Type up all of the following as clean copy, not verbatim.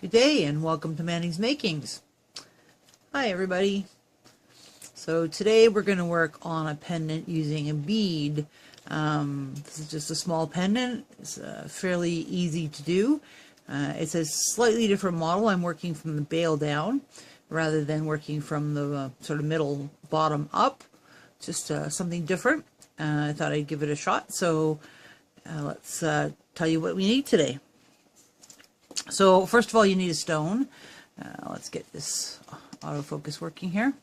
Good day and welcome to Manning's Makings. Hi everybody. So today we're going to work on a pendant using a bead. This is just a small pendant. It's fairly easy to do. It's a slightly different model. I'm working from the bail down rather than working from the sort of middle bottom up. Just something different. I thought I'd give it a shot. So let's tell you what we need today. So first of all, you need a stone. Let's get this autofocus working here.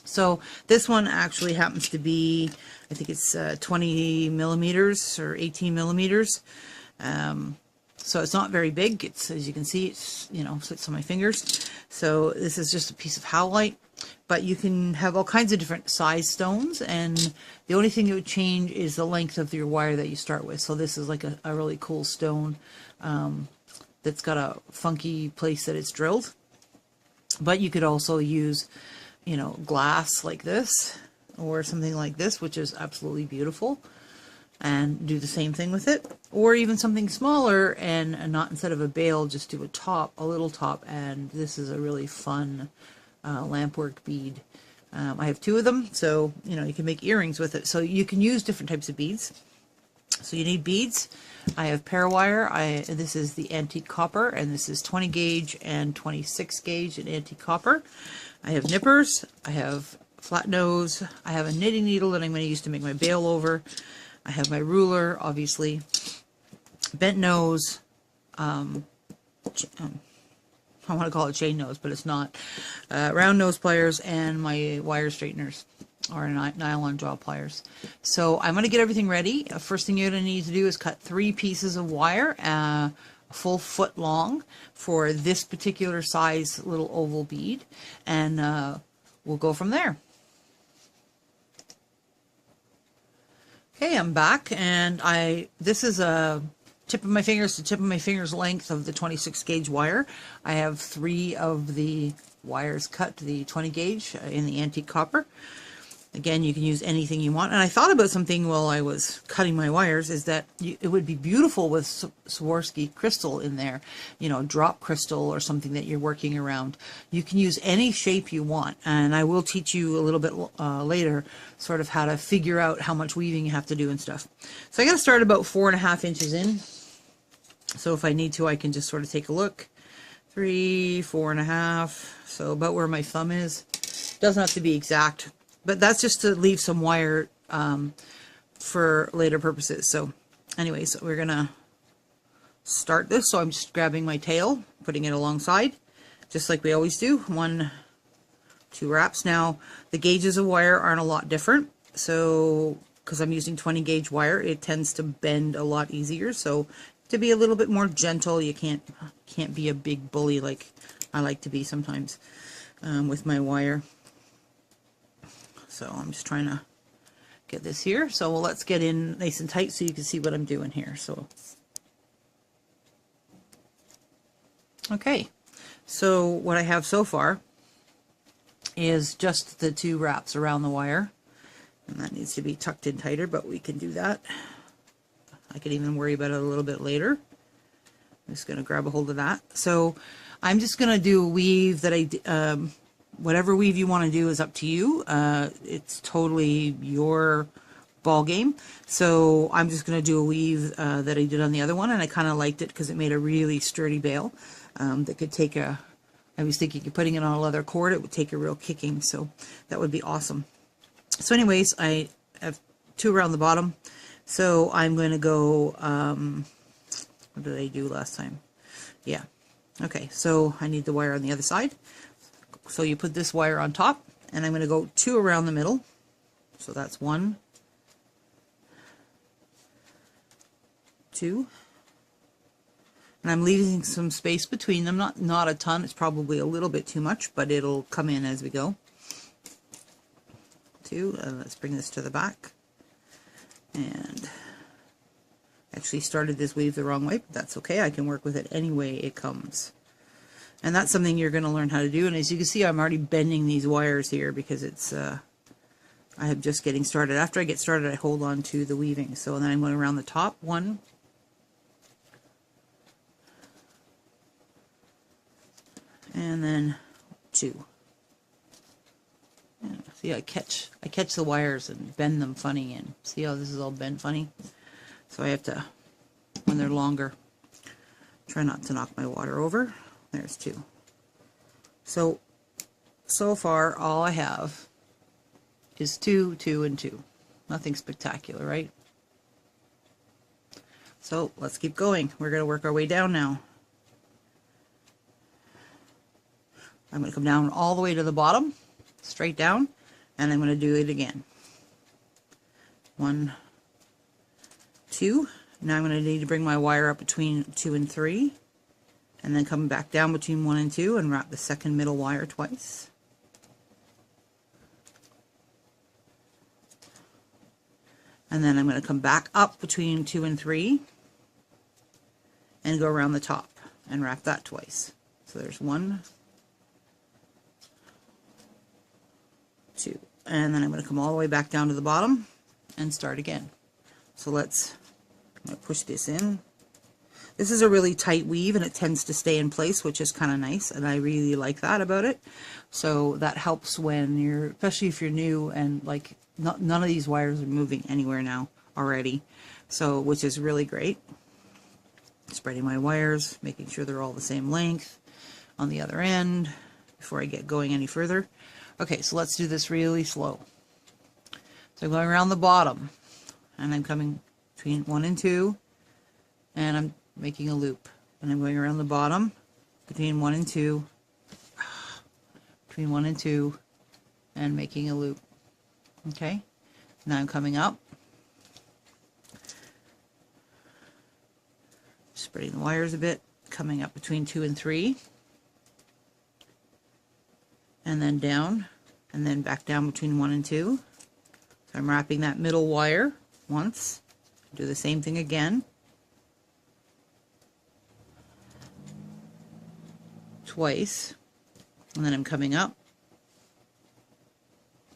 So this one actually happens to be, I think it's 20 millimeters or 18 millimeters. So it's not very big. It's, as you can see, it's, fits on my fingers. So this is just a piece of howlite, but you can have all kinds of different size stones, and the only thing that would change is the length of your wire that you start with. So this is like a really cool stone that's got a funky place that it's drilled. But you could also use, glass like this or something like this, which is absolutely beautiful, and do the same thing with it. Or even something smaller and not, instead of a bail, just do a little top, and this is a really fun Lampwork bead. I have two of them, so you can make earrings with it. So you can use different types of beads. So you need beads. I have Parawire. This is the antique copper, and this is 20 gauge and 26 gauge in antique copper. I have nippers. I have flat nose. I have a knitting needle that I'm going to use to make my bail over. I have my ruler, obviously. Bent nose. I want to call it chain nose, but it's not. Round nose pliers, and my wire straighteners, or nylon jaw pliers. So I'm going to get everything ready. First thing you're going to need to do is cut 3 pieces of wire, a full foot long, for this particular size little oval bead, and we'll go from there. Okay, I'm back, and this is a tip of my fingers to tip of my fingers length of the 26 gauge wire. I have 3 of the wires cut to the 20 gauge in the antique copper. Again, you can use anything you want. And I thought about something while I was cutting my wires, is that it would be beautiful with Swarovski crystal in there, drop crystal or something that you're working around. You can use any shape you want. And I will teach you a little bit later sort of how to figure out how much weaving you have to do and stuff. So I got to start about 4.5 inches in. So if I need to, I can just sort of take a look. 3, 4.5. So about where my thumb is. Doesn't have to be exact, but that's just to leave some wire for later purposes. So anyways, we're gonna start this. So I'm just grabbing my tail, putting it alongside, just like we always do. 1, 2 wraps. Now the gauges of wire aren't a lot different, so because I'm using 20 gauge wire, it tends to bend a lot easier. So to be a little bit more gentle, you can't be a big bully like I like to be sometimes with my wire. So I'm just trying to get this here. So let's get in nice and tight so you can see what I'm doing here. So, okay. So what I have so far is just the 2 wraps around the wire. And that needs to be tucked in tighter, but we can do that. I could even worry about it a little bit later. I'm just going to grab a hold of that. So I'm just going to do a weave that whatever weave you want to do is up to you. It's totally your ball game. So I'm just going to do a weave that I did on the other one, and I kind of liked it because it made a really sturdy bail that could take I was thinking of putting it on a leather cord, it would take a real kicking, so that would be awesome. So anyways, I have 2 around the bottom. So I'm going to go, what did I do last time? Yeah. Okay, so I need the wire on the other side. So you put this wire on top, and I'm going to go 2 around the middle. So that's 1, 2, and I'm leaving some space between them. Not a ton. It's probably a little bit too much, but it'll come in as we go. 2, and let's bring this to the back. And actually started this weave the wrong way, but that's okay. I can work with it any way it comes. And that's something you're going to learn how to do. And as you can see, I'm already bending these wires here because it's I am just getting started. After I get started, I hold on to the weaving. So then I'm going around the top. 1, and then 2. Yeah, see, I catch the wires and bend them funny, and see how this is all bent funny? So I have to, when they're longer, try not to knock my water over. There's 2. So far all I have is 2, 2, and 2. Nothing spectacular, right? So let's keep going. We're going to work our way down now. I'm going to come down all the way to the bottom, straight down, and I'm going to do it again. 1, 2. Now I'm going to need to bring my wire up between 2 and 3, and then come back down between 1 and 2 and wrap the second middle wire twice. And then I'm going to come back up between 2 and 3 and go around the top and wrap that twice. So there's 1, 2, and then I'm going to come all the way back down to the bottom and start again. So I'm going to push this in. This is a really tight weave and it tends to stay in place, which is kind of nice, and I really like that about it. So that helps when you're, especially if you're new and like none of these wires are moving anywhere now already, so which is really great. Spreading my wires, making sure they're all the same length on the other end before I get going any further. Okay, so let's do this really slow. So I'm going around the bottom and I'm coming between 1 and 2 and I'm making a loop, and I'm going around the bottom between 1 and 2, between 1 and 2 and making a loop. Okay, now I'm coming up, spreading the wires a bit, coming up between 2 and 3, and then down, and then back down between 1 and 2. So I'm wrapping that middle wire once, do the same thing again, twice, and then I'm coming up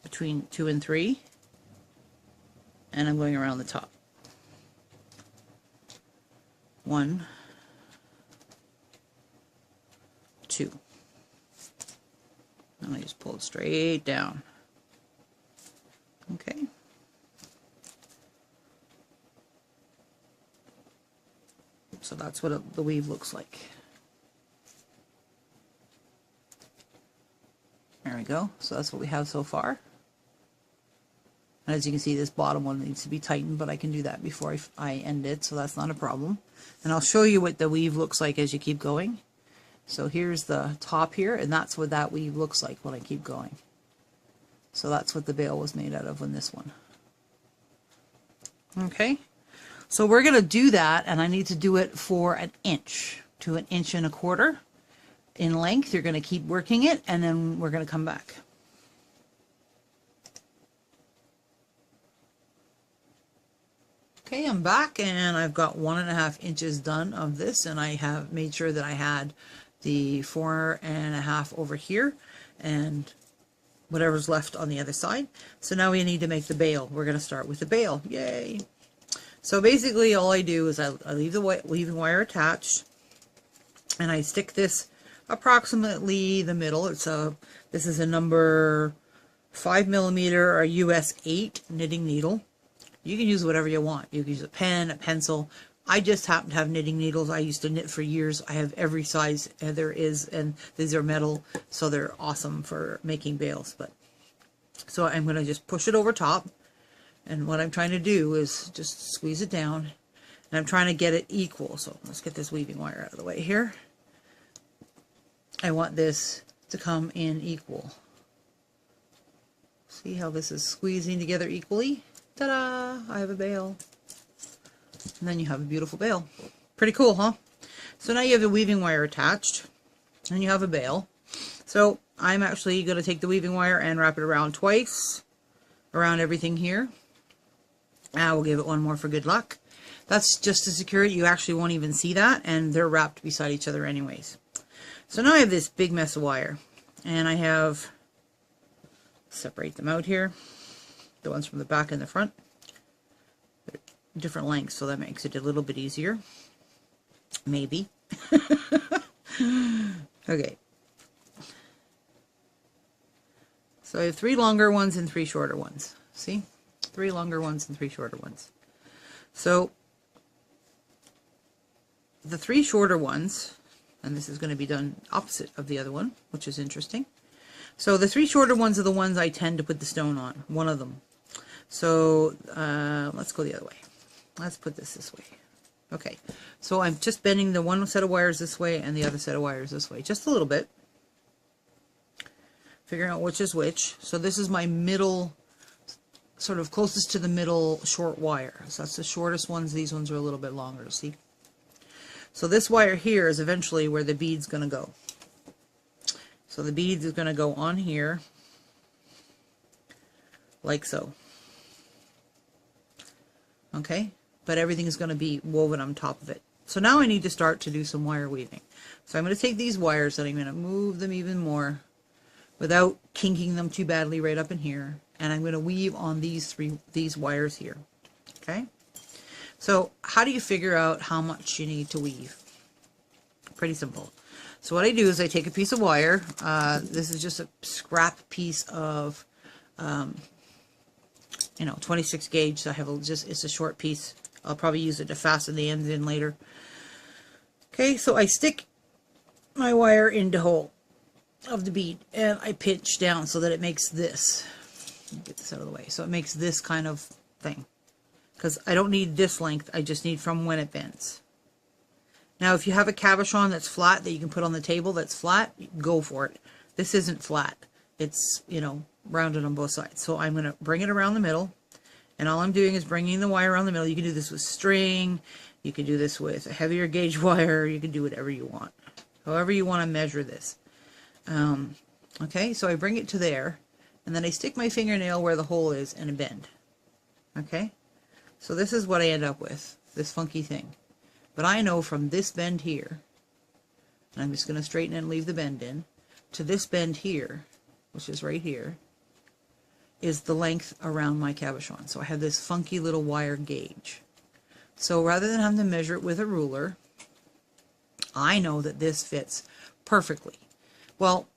between 2 and 3, and I'm going around the top. 1, 2, and I just pull it straight down. Okay. So that's what the weave looks like. There we go. So that's what we have so far. And as you can see, this bottom one needs to be tightened, but I can do that before I end it, so that's not a problem. And I'll show you what the weave looks like as you keep going. So here's the top here, and that's what that weave looks like when I keep going. So that's what the bail was made out of on this one. Okay, so we're going to do that, and I need to do it for 1 inch to 1.25 inches in length. You're going to keep working it, and then we're going to come back. Okay, I'm back, and I've got 1.5 inches done of this, and I have made sure that I had the 4.5 over here and whatever's left on the other side. So now we need to make the bail. We're going to start with the bail. Yay! So basically all I do is I leave the weaving wire attached, and I stick this approximately the middle. This is a number 5mm or a US 8 knitting needle. You can use whatever you want. You can use a pen, a pencil. I just happen to have knitting needles. I used to knit for years. I have every size there is, and these are metal, so they're awesome for making bails. So I'm going to just push it over top, and what I'm trying to do is just squeeze it down, and I'm trying to get it equal. So let's get this weaving wire out of the way here. I want this to come in equal. See how this is squeezing together equally? Ta-da! I have a bail. And then you have a beautiful bail. Pretty cool, huh? So now you have the weaving wire attached, and you have a bail. So I'm actually going to take the weaving wire and wrap it around twice, around everything here. I will give it one more for good luck. That's just to secure it. You actually won't even see that, and they're wrapped beside each other anyways. So now I have this big mess of wire, and I have, separate them out here, the ones from the back and the front. They're different lengths, so that makes it a little bit easier. Maybe. Okay. So I have 3 longer ones and 3 shorter ones. See? 3 longer ones and 3 shorter ones. So the 3 shorter ones, and this is going to be done opposite of the other one, which is interesting. So the 3 shorter ones are the ones I tend to put the stone on, one of them. So let's go the other way. Let's put this way. Okay, so I'm just bending the one set of wires this way and the other set of wires this way, just a little bit. Figuring out which is which. So this is my middle, sort of closest to the middle short wire. So that's the shortest ones. These ones are a little bit longer, see? So this wire here is eventually where the bead's going to go. So the bead is going to go on here, like so. Okay? But everything is going to be woven on top of it. So now I need to start to do some wire weaving. So I'm going to take these wires and I'm going to move them even more without kinking them too badly right up in here. And I'm going to weave on these wires here. Okay? So how do you figure out how much you need to weave? Pretty simple. So what I do is I take a piece of wire. This is just a scrap piece of, 26 gauge. So I have it's a short piece. I'll probably use it to fasten the ends in later. Okay, so I stick my wire into the hole of the bead and I pinch down so that it makes this. Let me get this out of the way. So it makes this kind of thing. Because I don't need this length, I just need from when it bends. Now if you have a cabochon that's flat that you can put on the table that's flat, go for it. This isn't flat. It's, rounded on both sides. So I'm going to bring it around the middle. And all I'm doing is bringing the wire around the middle. You can do this with string. You can do this with a heavier gauge wire. You can do whatever you want. However you want to measure this. Okay, so I bring it to there. And then I stick my fingernail where the hole is and a bend. Okay? So this is what I end up with. This funky thing. But I know from this bend here, and I'm just going to straighten and leave the bend in, to this bend here, which is right here, is the length around my cabochon. So I have this funky little wire gauge. So rather than having to measure it with a ruler, I know that this fits perfectly. Well,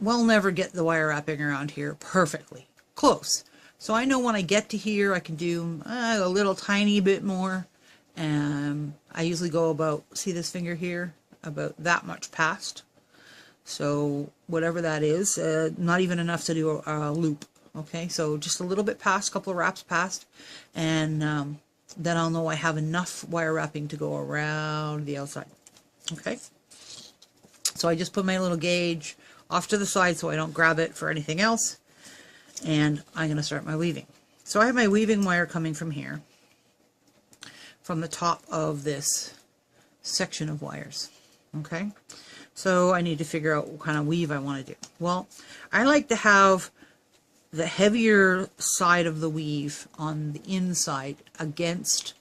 we'll never get the wire wrapping around here perfectly. Close. So I know when I get to here, I can do a little tiny bit more. I usually go about, see this finger here, about that much past. So whatever that is, not even enough to do a loop. Okay, so just a little bit past, a couple of wraps past, and then I'll know I have enough wire wrapping to go around the outside. Okay, so I just put my little gauge off to the side so I don't grab it for anything else, and I'm going to start my weaving. So I have my weaving wire coming from here, from the top of this section of wires. Okay, so I need to figure out what kind of weave I want to do. Well, I like to have the heavier side of the weave on the inside against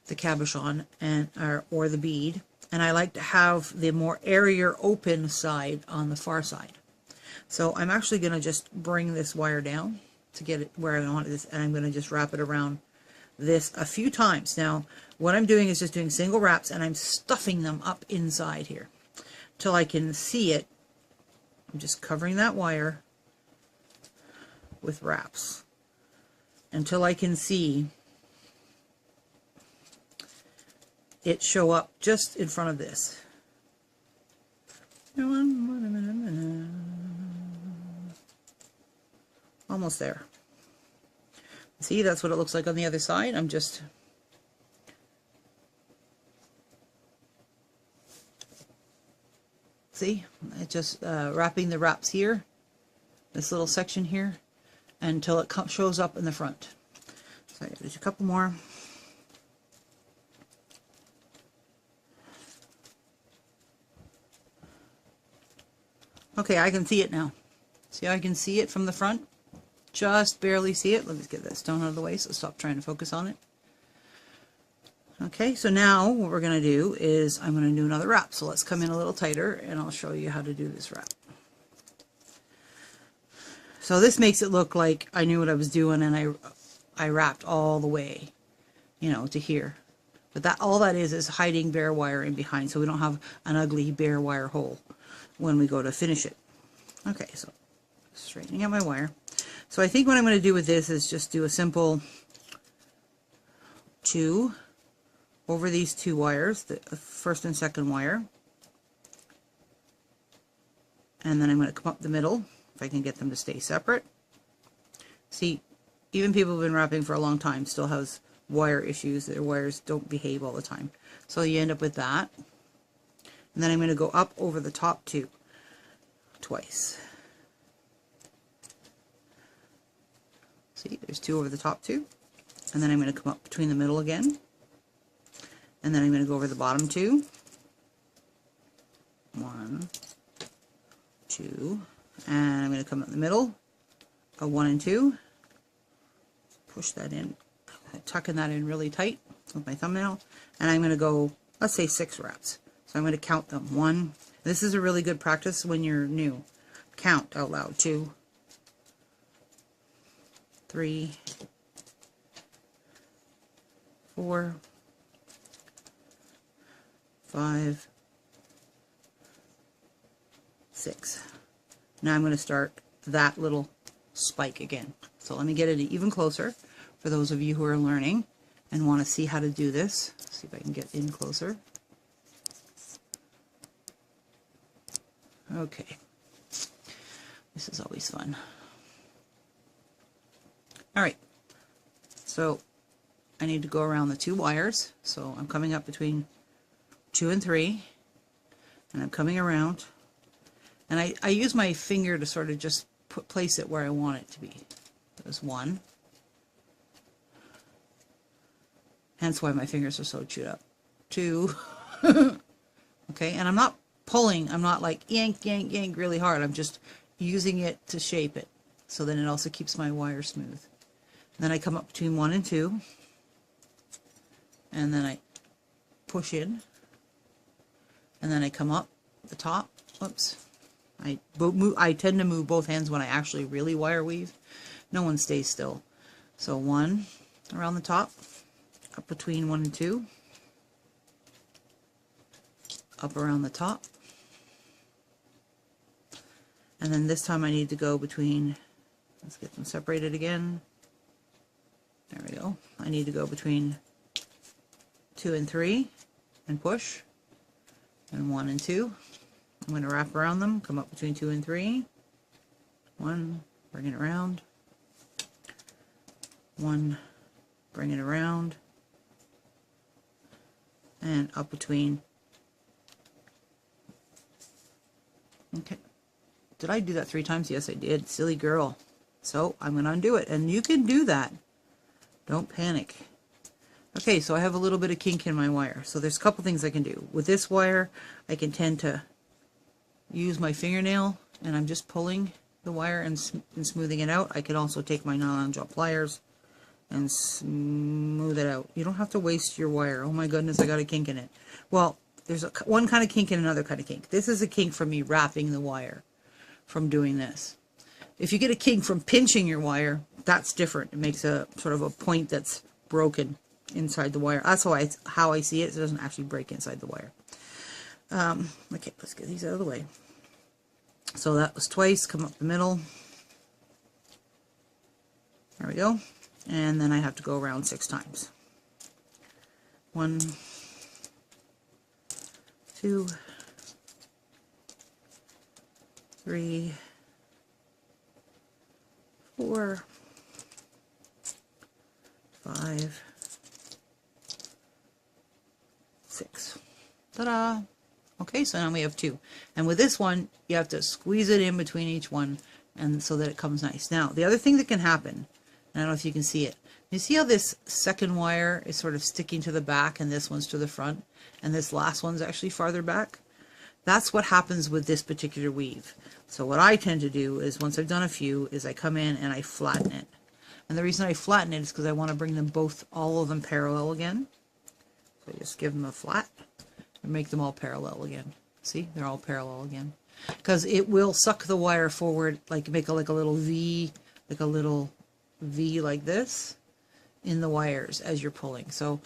the cabochon and or the bead, and I like to have the more airier open side on the far side. So I'm actually going to just bring this wire down to get it where I want this, and I'm going to just wrap it around this a few times. Now what I'm doing is just doing single wraps, and I'm stuffing them up inside here till I can see it. I'm just covering that wire with wraps until I can see it show up just in front of this. Almost there. See, that's what it looks like on the other side. I'm just see, it's just wrapping the wraps here, this little section here, until it shows up in the front. So there's a couple more. Okay, I can see it now. See, I can see it from the front. Just barely see it. Let me get that stone out of the way, so stop trying to focus on it. Okay, so now what we're going to do is I'm going to do another wrap. So let's come in a little tighter and I'll show you how to do this wrap. So this makes it look like I knew what I was doing, and I wrapped all the way, to here. But that all that is hiding bare wire in behind, so we don't have an ugly bare wire hole when we go to finish it. Okay, so straightening out my wire. So I think what I'm going to do with this is just do a simple 2 over these 2 wires, the first and second wire. And then I'm going to come up the middle, if I can get them to stay separate. See, even people who've been wrapping for a long time still has wire issues. Their wires don't behave all the time. So you end up with that. And then I'm going to go up over the top 2 twice. See, there's 2 over the top 2. And then I'm going to come up between the middle again. And then I'm going to go over the bottom 2. 1, 2, and I'm going to come up the middle, a 1 and 2, push that in, tucking that in really tight with my thumbnail, and I'm going to go, let's say 6 wraps. So I'm going to count them. 1, this is a really good practice when you're new. Count out loud. 2, 3, 4, 5, 6. Now I'm going to start that little spike again. So let me get it even closer for those of you who are learning and want to see how to do this. See if I can get in closer. Okay. This is always fun. Alright. So I need to go around the 2 wires. So I'm coming up between 2 and 3. And I'm coming around. And I use my finger to sort of just place it where I want it to be. There's 1. Hence why my fingers are so chewed up. 2. Okay, and I'm not pulling. I'm not like yank, yank, yank really hard. I'm just using it to shape it. So then it also keeps my wire smooth. And then I come up between 1 and 2. And then I push in. And then I come up the top. Whoops. I tend to move both hands when I actually really wire weave. No one stays still. So 1 around the top, up between 1 and 2, up around the top, and then this time I need to go between, let's get them separated again. There we go. I need to go between 2 and 3 and push, and 1 and 2. I'm going to wrap around them, come up between 2 and 3. 1, bring it around. 1, bring it around. And up between. Okay. Did I do that 3 times? Yes, I did. Silly girl. So I'm going to undo it. And you can do that. Don't panic. Okay, so I have a little bit of kink in my wire. So there's a couple things I can do. With this wire, I can tend to use my fingernail, and I'm just pulling the wire and smoothing it out. I can also take my nylon gel pliers and smooth it out. You don't have to waste your wire. Oh my goodness, I got a kink in it. Well, there's one kind of kink and another kind of kink. This is a kink from me wrapping the wire from doing this. If you get a kink from pinching your wire, that's different. It makes a sort of a point that's broken inside the wire. That's how I see it. It doesn't actually break inside the wire. Okay, let's get these out of the way. So that was twice, come up the middle. There we go. And then I have to go around 6 times. 1, 2, 3, 4, 5, 6. Ta-da! Okay, so now we have 2. And with this one, you have to squeeze it in between each one and so that it comes nice. Now, the other thing that can happen, I don't know if you can see it. You see how this second wire is sort of sticking to the back and this one's to the front, and this last one's actually farther back? That's what happens with this particular weave. So what I tend to do is, once I've done a few, is I come in and I flatten it. And the reason I flatten it is because I want to bring them both, all of them parallel again. So I just give them a flat and make them all parallel again. See, they're all parallel again. Because it will suck the wire forward, like make a little V, like this in the wires as you're pulling. So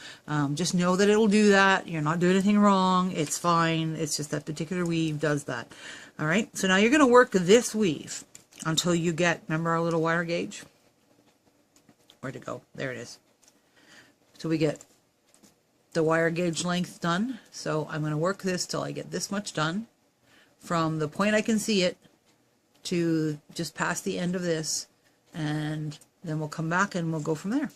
just know that it'll do that. You're not doing anything wrong. It's fine. It's just that particular weave does that. All right. So now you're going to work this weave. until you get, remember our little wire gauge? Where'd it go? There it is. So we get the wire gauge length done. So I'm going to work this till I get this much done. From the point I can see it to just past the end of this, and then we'll come back and we'll go from there.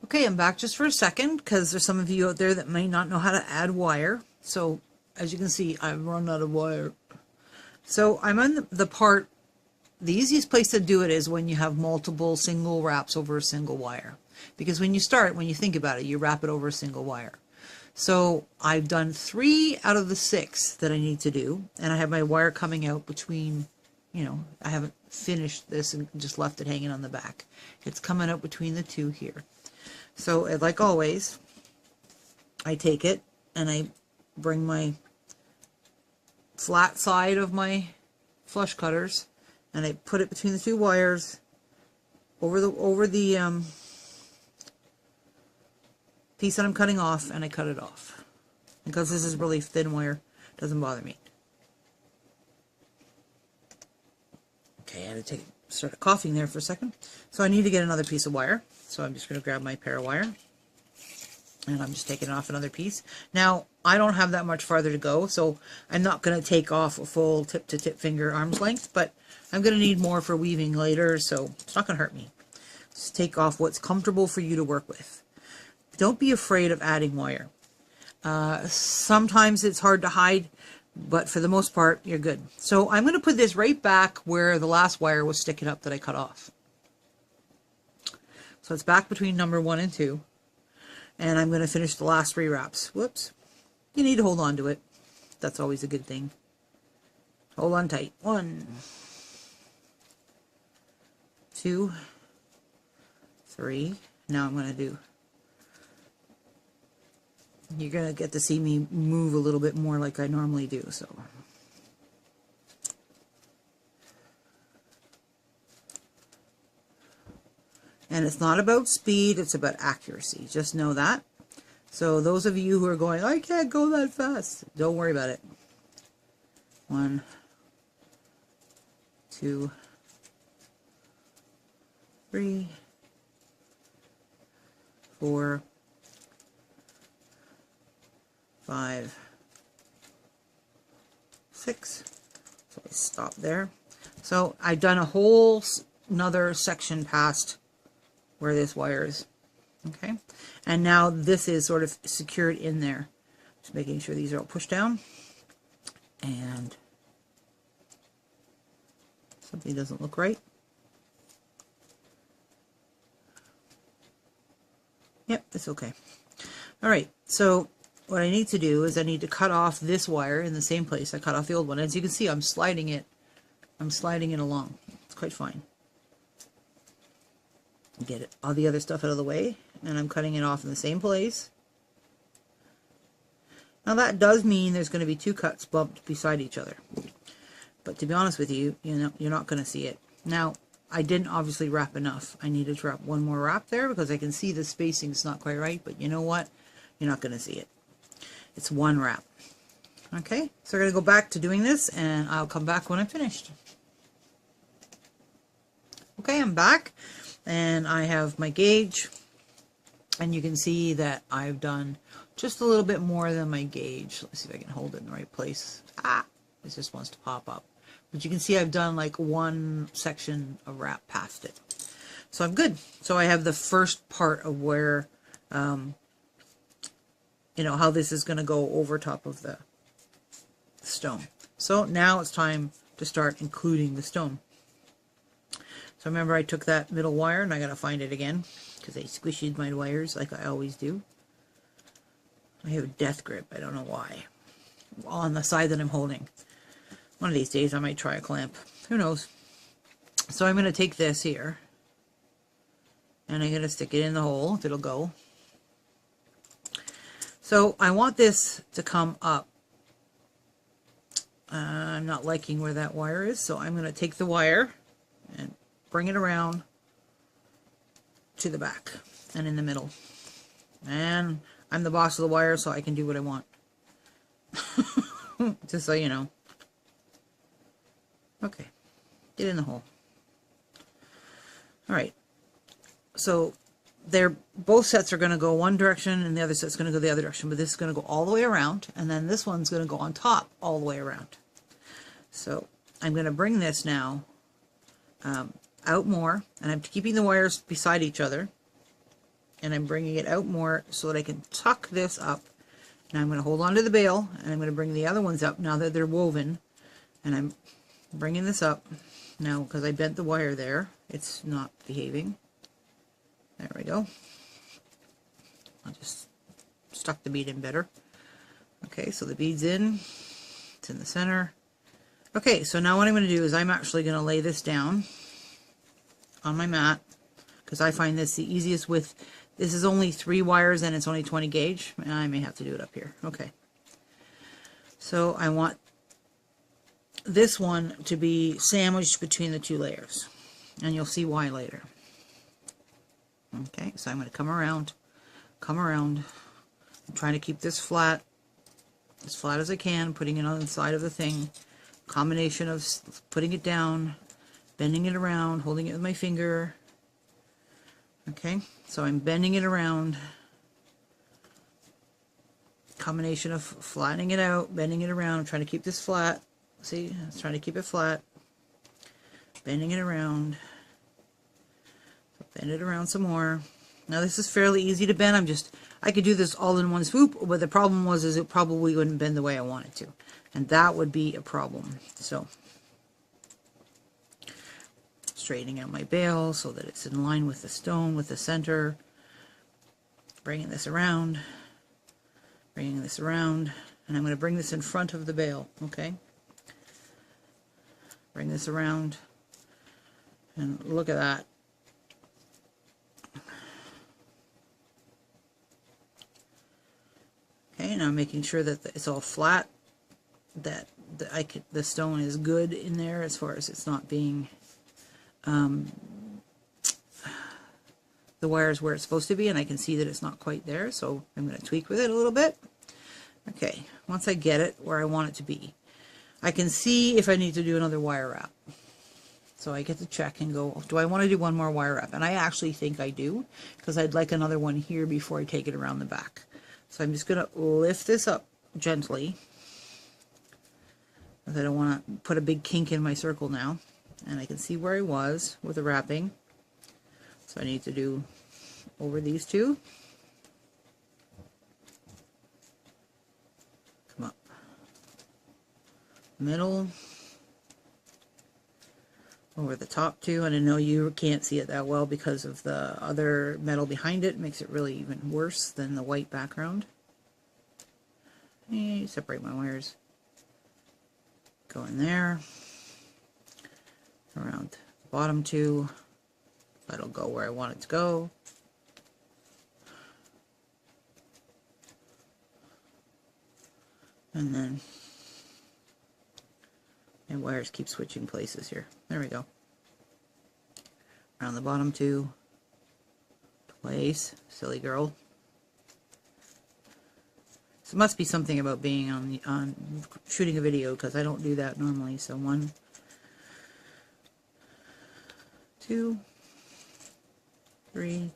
Okay, I'm back just for a second because there's some of you out there that may not know how to add wire. So as you can see, I've run out of wire. So I'm on the part, the easiest place to do it is when you have multiple single wraps over a single wire. Because when you start, when you think about it, you wrap it over a single wire. So I've done 3 out of the 6 that I need to do. And I have my wire coming out between, you know, I haven't finished this and just left it hanging on the back. It's coming out between the 2 here. So like always, I take it and I bring my flat side of my flush cutters and I put it between the 2 wires over the piece that I'm cutting off, and I cut it off. Because this is really thin wire, it doesn't bother me. Okay, I had to start coughing there for a second. So I need to get another piece of wire. So I'm just going to grab my Parawire, and I'm just taking off another piece. Now, I don't have that much farther to go, so I'm not going to take off a full tip-to-tip finger arm's length, but I'm going to need more for weaving later, so it's not going to hurt me. Just take off what's comfortable for you to work with. Don't be afraid of adding wire. Sometimes it's hard to hide, but for the most part, you're good. So I'm going to put this right back where the last wire was sticking up that I cut off. So it's back between number 1 and 2. And I'm going to finish the last 3 wraps. Whoops. You need to hold on to it. That's always a good thing. Hold on tight. 1, 2, 3. Now I'm going to do... You're going to get to see me move a little bit more like I normally do. So. And it's not about speed, it's about accuracy. Just know that. So those of you who are going, I can't go that fast, don't worry about it. 1, 2, 3, 4, 5, 6. So I stop there. So I've done a whole another section past where this wire is. Okay, and now this is sort of secured in there. Just making sure these are all pushed down. And something doesn't look right. Yep, it's okay. All right, so what I need to do is I need to cut off this wire in the same place I cut off the old one. As you can see, I'm sliding it along. It's quite fine. Get all the other stuff out of the way, and I'm cutting it off in the same place. Now that does mean there's going to be 2 cuts bumped beside each other. But to be honest with you, you're not going to see it. Now, I didn't obviously wrap enough. I needed to wrap one more wrap there because I can see the spacing's not quite right, but you know what? You're not going to see it. It's 1 wrap. Okay, so we're going to go back to doing this, and I'll come back when I'm finished. Okay, I'm back, and I have my gauge, and you can see that I've done just a little bit more than my gauge. Let's see if I can hold it in the right place. It just wants to pop up. But you can see I've done like 1 section of wrap past it. So I'm good. So I have the first part of where, you know, how this is going to go over top of the stone. So now it's time to start including the stone. So remember I took that middle wire, and I got to find it again because I squished my wires like I always do. I have a death grip. I don't know why. On the side that I'm holding. One of these days I might try a clamp. Who knows? So I'm going to take this here, and I'm going to stick it in the hole if it'll go. So I want this to come up. I'm not liking where that wire is, so I'm going to take the wire and bring it around to the back and in the middle. And I'm the boss of the wire, so I can do what I want. Just so you know. Okay, get in the hole. All right, so they're both sets are going to go one direction and the other set's going to go the other direction, but this is going to go all the way around, and then this one's going to go on top all the way around. So I'm going to bring this now out more, and I'm keeping the wires beside each other, and I'm bringing it out more so that I can tuck this up. Now I'm going to hold on to the bail, and I'm going to bring the other ones up now that they're woven, and I'm bringing this up now because I bent the wire there. It's not behaving. There we go. I'll just stuck the bead in better. Okay, so the bead's in. It's in the center. Okay, so now what I'm going to do is I'm actually going to lay this down on my mat because I find this the easiest with. This is only 3 wires and it's only 20 gauge. I may have to do it up here. Okay. So I want this one to be sandwiched between the 2 layers. And you'll see why later. Okay, so I'm going to come around. I'm trying to keep this flat as I can, putting it on the side of the thing. Combination of putting it down, bending it around, holding it with my finger. Okay, so I'm bending it around. Combination of flattening it out, bending it around. I'm trying to keep this flat. See, I'm trying to keep it flat. Bending it around. Bend it around some more. Now this is fairly easy to bend. I could do this all in one swoop, but the problem is it probably wouldn't bend the way I want it to. And that would be a problem. So, straightening out my bail so that it's in line with the stone, with the center. Bringing this around. And I'm going to bring this in front of the bail, okay? Bring this around. And look at that. Okay, now I'm making sure that it's all flat, that the stone is good in there as far as it's not being, the wire's where it's supposed to be, and I can see that it's not quite there, so I'm going to tweak with it a little bit. Okay, once I get it where I want it to be, I can see if I need to do another wire wrap. So I get to check and go, do I want to do one more wire wrap? And I actually think I do, because I'd like another one here before I take it around the back. So I'm just going to lift this up gently, because I don't want to put a big kink in my circle now. And I can see where I was with the wrapping. So I need to do over these 2. Come up. Middle. Over the top 2, and I know you can't see it that well because of the other metal behind it. It makes it really even worse than the white background. Separate my wires. Go in there. Around the bottom 2. That'll go where I want it to go. And then my wires keep switching places here. There we go. Around the bottom 2. Twice. Silly girl. So it must be something about being on shooting a video, because I don't do that normally. So 1, 2, 3,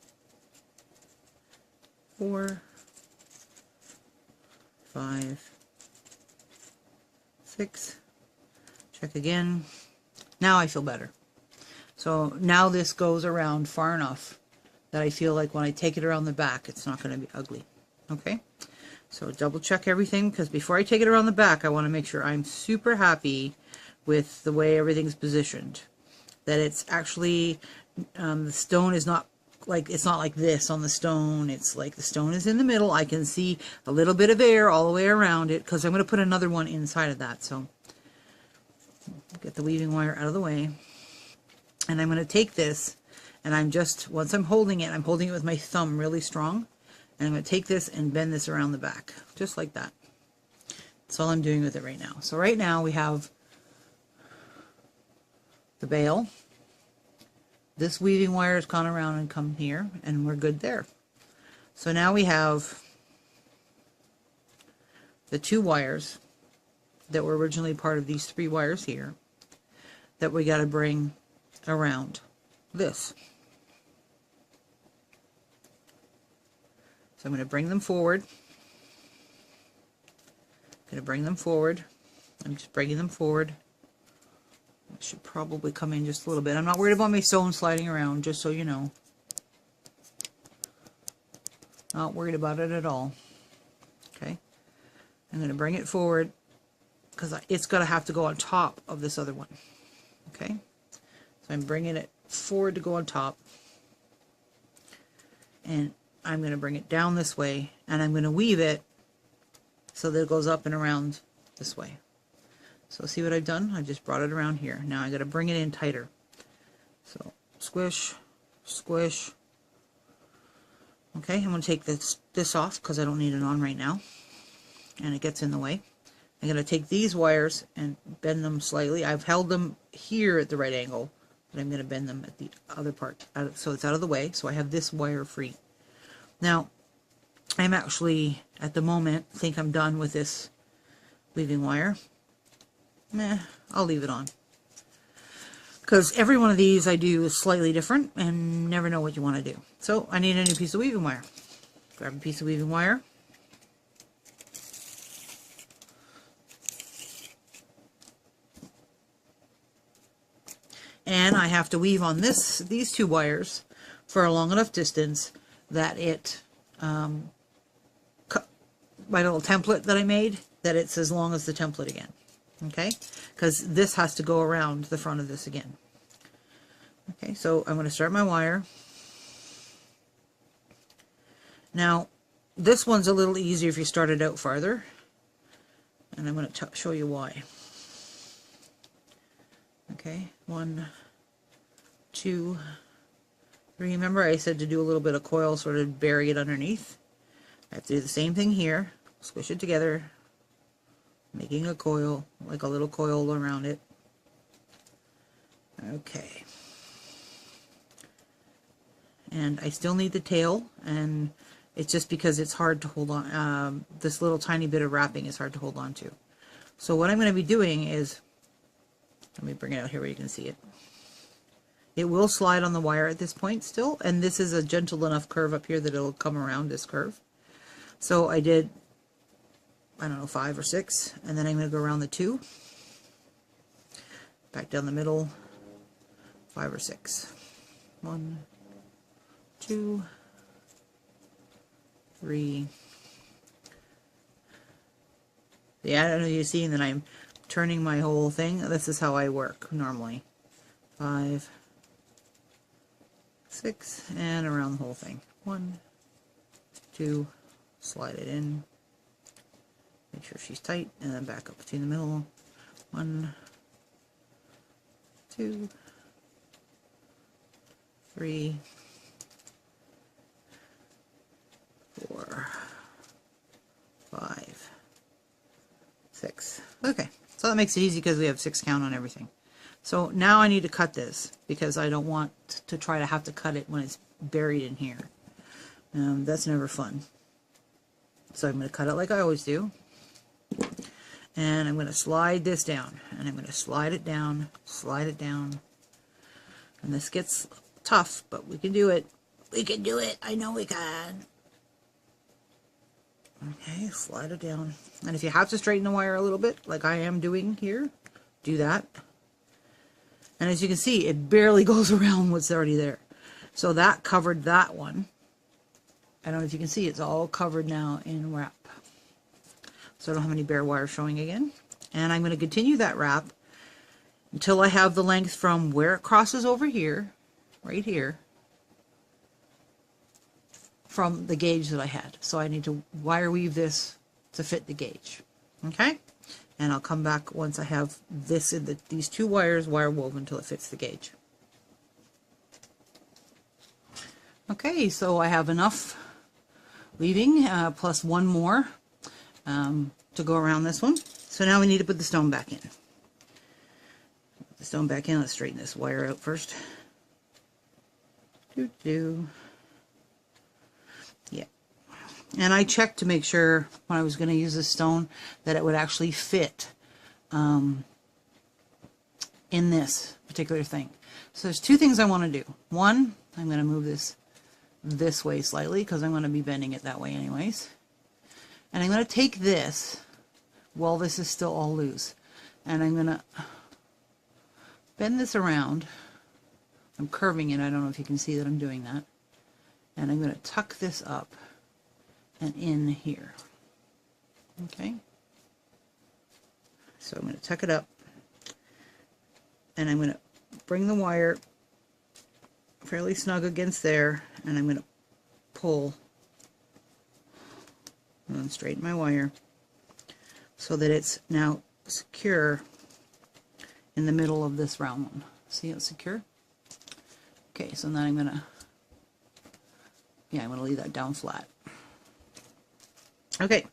4, 5, 6. Check again. Now I feel better. So now this goes around far enough that I feel like when I take it around the back, it's not going to be ugly. Okay? So double check everything, because before I take it around the back, I want to make sure I'm super happy with the way everything's positioned. That it's actually, the stone is not like, it's not like this on the stone. It's like the stone is in the middle. I can see a little bit of air all the way around it, because I'm going to put another one inside of that. So get the weaving wire out of the way. And I'm going to take this, and once I'm holding it with my thumb really strong. And I'm going to take this and bend this around the back, just like that. That's all I'm doing with it right now. So right now we have the bail. This weaving wire has gone around and come here, and we're good there. So now we have the 2 wires that were originally part of these 3 wires here. that we got to bring around this. So I'm going to bring them forward. I'm just bringing them forward. I should probably come in just a little bit. I'm not worried about my stone sliding around, just so you know. Not worried about it at all. Okay. I'm going to bring it forward because it's going to have to go on top of this other one. Okay. So I'm bringing it forward to go on top. And I'm going to bring it down this way, and I'm going to weave it so that it goes up and around this way. So see what I've done? I just brought it around here. Now I got to bring it in tighter. So squish, squish. Okay, I'm going to take this off because I don't need it on right now, and it gets in the way. I'm going to take these wires and bend them slightly. I've held them here at the right angle, but I'm going to bend them at the other part, so it's out of the way, so I have this wire free. Now, I'm actually, at the moment, think I'm done with this weaving wire. I'll leave it on. Because every one of these I do is slightly different and never know what you want to do. So, I need a new piece of weaving wire. Grab a piece of weaving wire. And I have to weave on these two wires for a long enough distance that it, my little template that I made, that it's as long as the template again. Okay? Because this has to go around the front of this again. Okay, so I'm going to start my wire. Now, this one's a little easier if you start it out farther. And I'm going to show you why. Okay, 1, 2, 3. Remember I said to do a little bit of coil, sort of bury it underneath. I have to do the same thing here. Squish it together, making a coil, like a little coil around it. Okay. And I still need the tail, and it's just because it's hard to hold on. This little tiny bit of wrapping is hard to hold on to. So what I'm going to be doing is, let me bring it out here where you can see it. It will slide on the wire at this point still, and this is a gentle enough curve up here that it'll come around this curve. So I did, I don't know, 5 or 6, and then I'm going to go around the 2, back down the middle, 5 or 6. 1, 2, 3. Yeah, I don't know if you're seeing that I'm turning my whole thing. This is how I work normally. 5, 6, and around the whole thing. 1, 2, slide it in. Make sure she's tight, and then back up between the middle. 1, 2, 3, 4, 5, 6. Okay, so that makes it easy because we have 6 count on everything. So now I need to cut this because I don't want to try to have to cut it when it's buried in here. That's never fun. So I'm going to cut it like I always do. And I'm going to slide this down. And I'm going to slide it down, slide it down. And this gets tough, but we can do it. We can do it. I know we can. Okay, slide it down. And if you have to straighten the wire a little bit, like I am doing here, do that. And as you can see, it barely goes around what's already there. So that covered that one. I don't know if you can see, it's all covered now in wrap. So I don't have any bare wire showing again. And I'm going to continue that wrap until I have the length from where it crosses over here, right here, from the gauge that I had. So I need to wire weave this to fit the gauge. Okay? And I'll come back once I have this in these 2 wires wire woven until it fits the gauge. Okay, so I have enough weaving plus 1 more to go around this one. So now we need to put the stone back in. Put the stone back in. Let's straighten this wire out first. Yeah. And I checked to make sure when I was going to use this stone that it would actually fit in this particular thing. So there's two things I want to do. One, I'm going to move this way slightly because I'm going to be bending it that way anyways. And I'm going to take this while this is still all loose, and I'm going to bend this around. I'm curving it. I don't know if you can see that I'm doing that. And I'm going to tuck this up and in here. Okay? So I'm going to tuck it up, and I'm going to bring the wire fairly snug against there, and I'm going to pull and straighten my wire so that it's now secure in the middle of this round one. See how it's secure? Okay, so then I'm going to leave that down flat. Okay,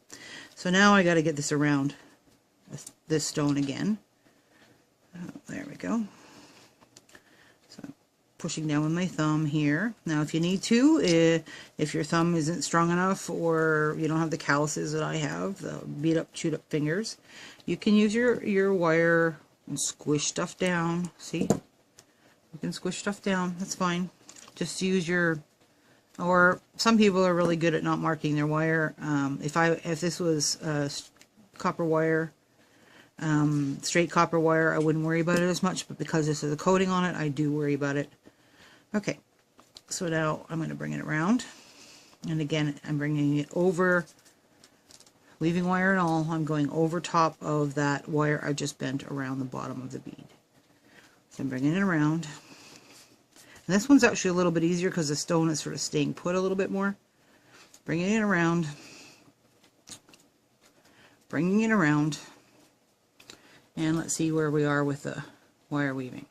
so now I got to get this around this stone again. There we go. So pushing down with my thumb here. Now if you need to, if your thumb isn't strong enough or you don't have the calluses that I have, the beat up, chewed up fingers, you can use your wire and squish stuff down. See? You can squish stuff down. That's fine. Just use your, or some people are really good at not marking their wire. If this was copper wire, straight copper wire, I wouldn't worry about it as much, but because this is a coating on it, I do worry about it. Okay, so now I'm going to bring it around, and again I'm bringing it over, weaving wire and all. I'm going over top of that wire I just bent around the bottom of the bead. So I'm bringing it around, and this one's actually a little bit easier because the stone is sort of staying put a little bit more. Bringing it around, and let's see where we are with the wire weaving.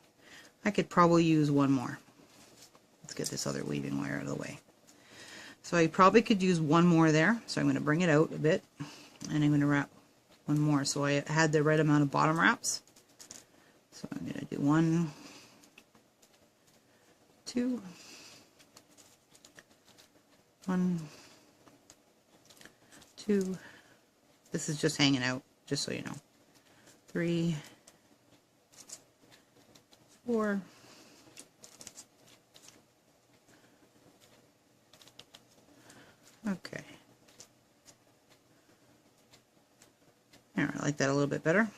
I could probably use one more. Let's get this other weaving wire out of the way. So I probably could use one more there. So I'm going to bring it out a bit, and I'm going to wrap one more. So I had the right amount of bottom wraps. So I'm going to do 1, 2, 1, 2. This is just hanging out, just so you know. 3, 4, 5. Okay. There, I like that a little bit better.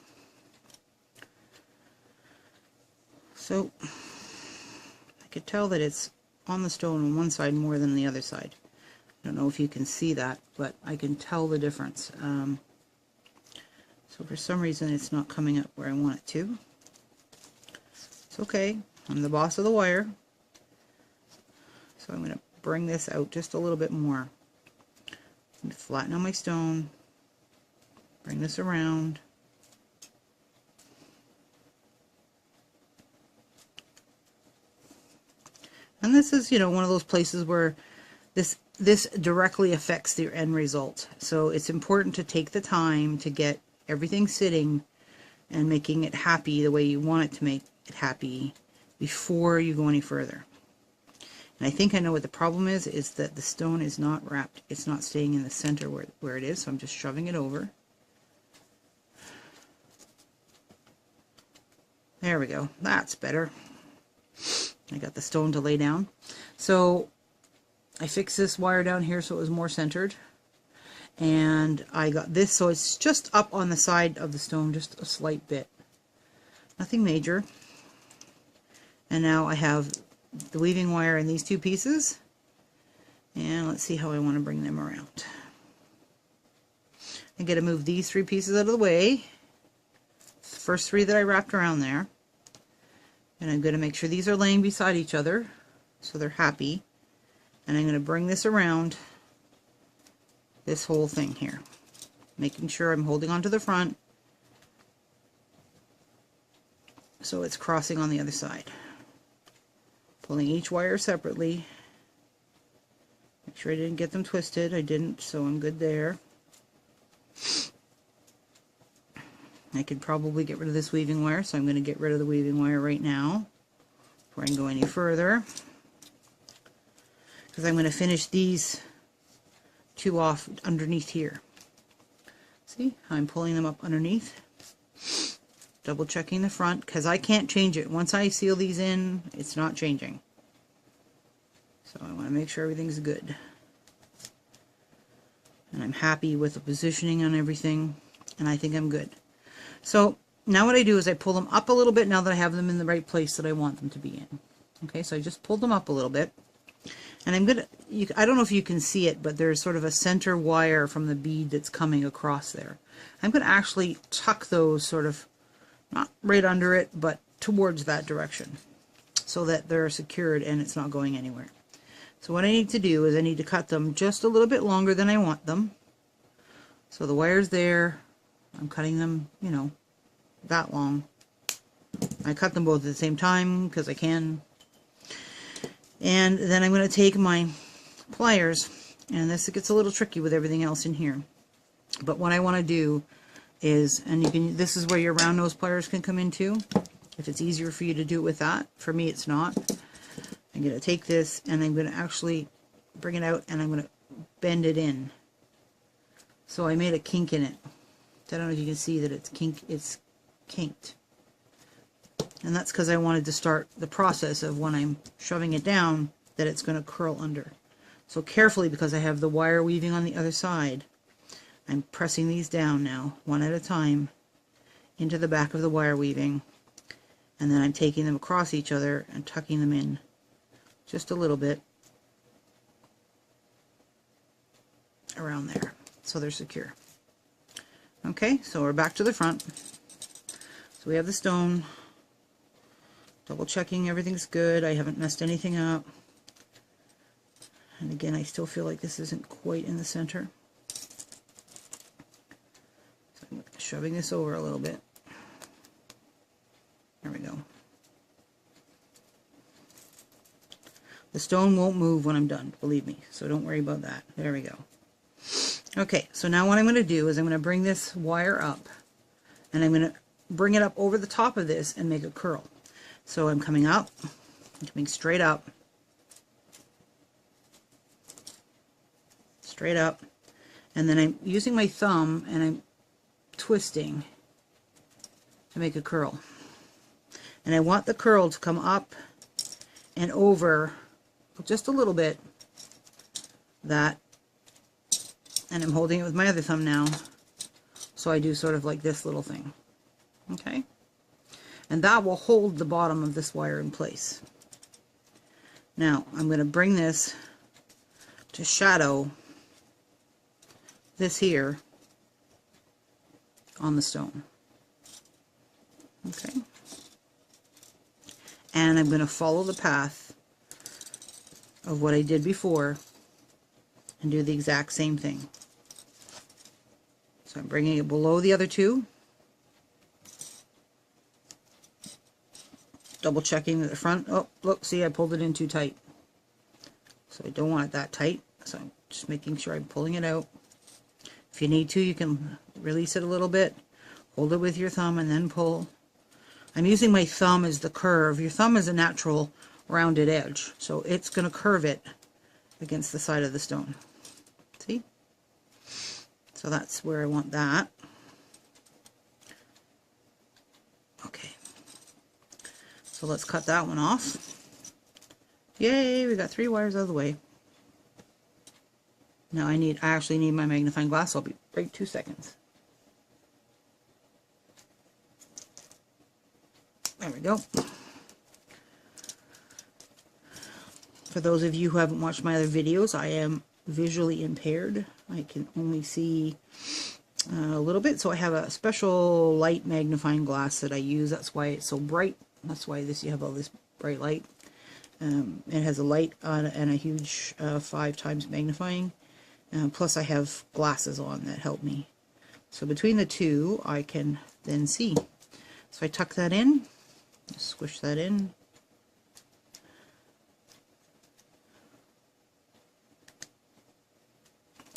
So I could tell that it's on the stone on one side more than the other side. I don't know if you can see that, but I can tell the difference. So for some reason it's not coming up where I want it to. It's okay. I'm the boss of the wire. So I'm going to bring this out just a little bit more. I'm going to flatten out my stone. Bring this around. And this is, you know, one of those places where this directly affects the end result. So it's important to take the time to get everything sitting and making it happy the way you want it to make it happy before you go any further. And I think I know what the problem is that the stone is not wrapped. It's not staying in the center where it is, so I'm just shoving it over. There we go. That's better. I got the stone to lay down. So I fixed this wire down here so it was more centered. And I got this so it's just up on the side of the stone, just a slight bit. Nothing major. And now I have the weaving wire in these two pieces. And let's see how I want to bring them around. I'm going to move these 3 pieces out of the way. It's the first 3 that I wrapped around there. And I'm going to make sure these are laying beside each other so they're happy. And I'm going to bring this around this whole thing here, making sure I'm holding on to the front so it's crossing on the other side. Pulling each wire separately. Make sure I didn't get them twisted. I didn't, so I'm good there. I could probably get rid of this weaving wire, so I'm going to get rid of the weaving wire right now before I can go any further, because I'm going to finish these 2 off underneath here. See how I'm pulling them up underneath? double checking the front, because I can't change it. Once I seal these in, it's not changing. So I want to make sure everything's good. And I'm happy with the positioning on everything, and I think I'm good. So now what I do is I pull them up a little bit now that I have them in the right place that I want them to be in. Okay, so I just pulled them up a little bit. And I'm gonna, I don't know if you can see it, but there's sort of a center wire from the bead that's coming across there. I'm gonna actually tuck those sort of, not right under it, but towards that direction, so that they're secured and it's not going anywhere. So what I need to do is I need to cut them just a little bit longer than I want them. So the wire's there, I'm cutting them, you know, that long. I cut them both at the same time because I can. And then I'm going to take my pliers, and this gets a little tricky with everything else in here. But what I want to do is, and you can, this is where your round nose pliers can come in too, if it's easier for you to do it with that. For me, it's not. I'm going to take this and I'm going to actually bring it out and I'm going to bend it in. So I made a kink in it. I don't know if you can see that it's kinked. And that's because I wanted to start the process of when I'm shoving it down that it's going to curl under. So carefully, because I have the wire weaving on the other side, I'm pressing these down now, one at a time, into the back of the wire weaving. And then I'm taking them across each other and tucking them in just a little bit around there so they're secure. Okay, so we're back to the front. So we have the stone. Double checking everything's good. I haven't messed anything up. And again, I still feel like this isn't quite in the center. So I'm shoving this over a little bit. There we go. The stone won't move when I'm done, believe me, so don't worry about that. There we go. Okay, so now what I'm going to do is I'm going to bring this wire up, and I'm going to bring it up over the top of this and make a curl. So I'm coming up, I'm coming straight up, and then I'm using my thumb and I'm twisting to make a curl. And I want the curl to come up and over just a little bit, that, and I'm holding it with my other thumb now, so I do sort of like this little thing. Okay? And that will hold the bottom of this wire in place. Now, I'm going to bring this to shadow this here on the stone. Okay? And I'm going to follow the path of what I did before and do the exact same thing. So I'm bringing it below the other two. Double checking that the front, oh look, see, I pulled it in too tight. So I don't want it that tight, so I'm just making sure I'm pulling it out. If you need to, you can release it a little bit, hold it with your thumb and then pull. I'm using my thumb as the curve. Your thumb is a natural rounded edge, so it's going to curve it against the side of the stone. See? So that's where I want that. Okay. So let's cut that one off. Yay, we got 3 wires out of the way. Now I actually need my magnifying glass, so I'll be right 2 seconds. There we go. For those of you who haven't watched my other videos, I am visually impaired. I can only see a little bit, so I have a special light magnifying glass that I use. That's why it's so bright. That's why you have all this bright light. It has a light on and a huge 5 times magnifying. Plus I have glasses on that help me. So between the two, I can then see. So I tuck that in, squish that in.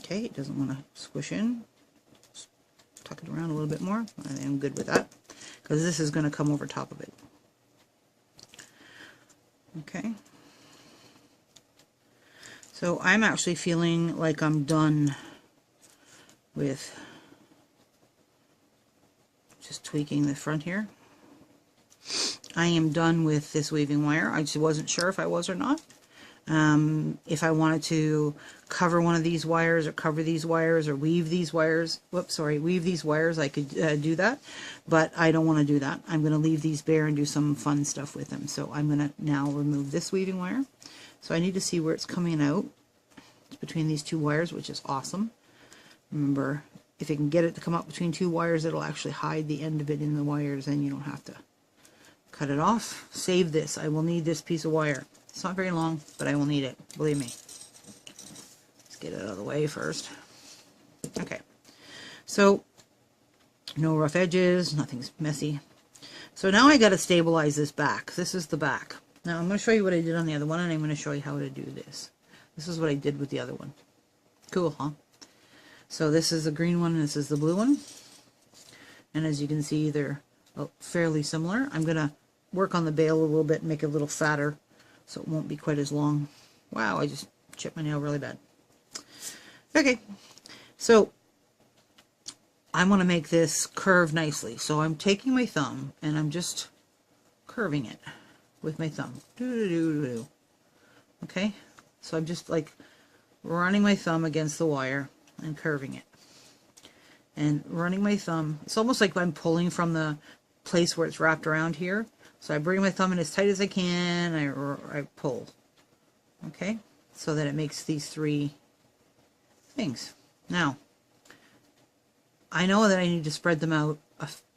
Okay, it doesn't want to squish in. Just tuck it around a little bit more. I am good with that, because this is going to come over top of it. Okay. So I'm actually feeling like I'm done with just tweaking the front here. I am done with this weaving wire. I just wasn't sure if I was or not. If I wanted to cover one of these wires or cover these wires or weave these wires, weave these wires, I could do that, but I don't want to do that. I'm going to leave these bare and do some fun stuff with them. So I'm going to now remove this weaving wire. So I need to see where it's coming out. It's between these two wires, which is awesome. Remember, if you can get it to come up between two wires, it'll actually hide the end of it in the wires, and you don't have to cut it off. Save this. I will need this piece of wire. It's not very long, but I will need it. Believe me. Let's get it out of the way first. Okay. So, no rough edges. Nothing's messy. So now I got to stabilize this back. This is the back. Now I'm going to show you what I did on the other one, and I'm going to show you how to do this. This is what I did with the other one. Cool, huh? So this is the green one, and this is the blue one. And as you can see, they're fairly similar. I'm going to work on the bail a little bit and make it a little fatter, so it won't be quite as long. Wow, I just chipped my nail really bad. Okay, so I want to make this curve nicely. So I'm taking my thumb and I'm just curving it with my thumb. Okay, so I'm just like running my thumb against the wire and curving it. And running my thumb, it's almost like I'm pulling from the place where it's wrapped around here. So I bring my thumb in as tight as I can, I pull, okay, so that it makes these three things. Now, I know that I need to spread them out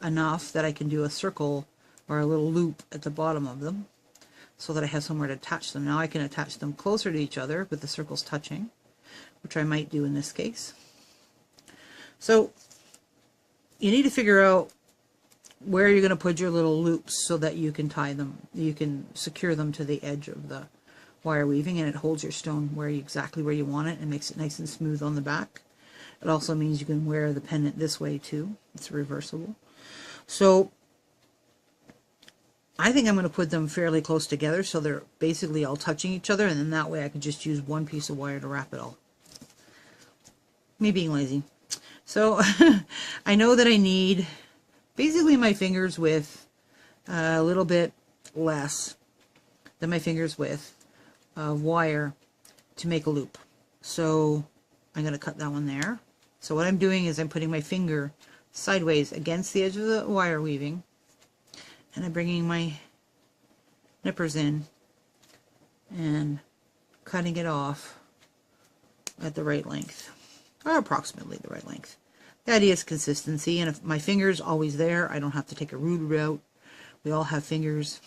enough that I can do a circle or a little loop at the bottom of them so that I have somewhere to attach them. Now I can attach them closer to each other with the circles touching, which I might do in this case. So you need to figure out where you're going to put your little loops so that you can tie them, you can secure them to the edge of the wire weaving, and it holds your stone exactly where you want it and makes it nice and smooth on the back. It also means you can wear the pendant this way too. It's reversible. So I think I'm going to put them fairly close together so they're basically all touching each other, and then that way I can just use one piece of wire to wrap it all. Me being lazy. So I know that I need basically my fingers width, a little bit less than my fingers width of wire to make a loop. So I'm going to cut that one there. So what I'm doing is I'm putting my finger sideways against the edge of the wire weaving, and I'm bringing my nippers in and cutting it off at the right length, or approximately the right length. The idea is consistency, and if my finger's always there, I don't have to take a rude route. We all have fingers.